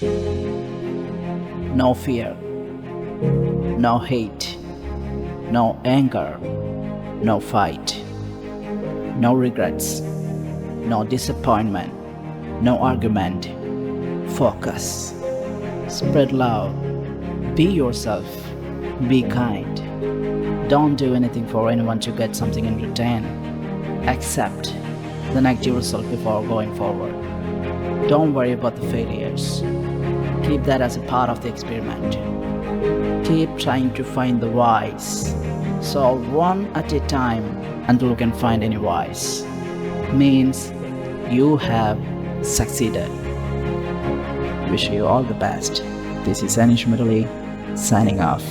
No fear, no hate, no anger, no fight, no regrets, no disappointment, no argument. Focus, spread love, be yourself, be kind. Don't do anything for anyone to get something in return. Accept, then act yourself before going forward. Don't worry about the failures. Keep that as a part of the experiment. Keep trying to find the whys. Solve one at a time until you can find any whys. Means you have succeeded. Wish you all the best. This is Anish Murali signing off.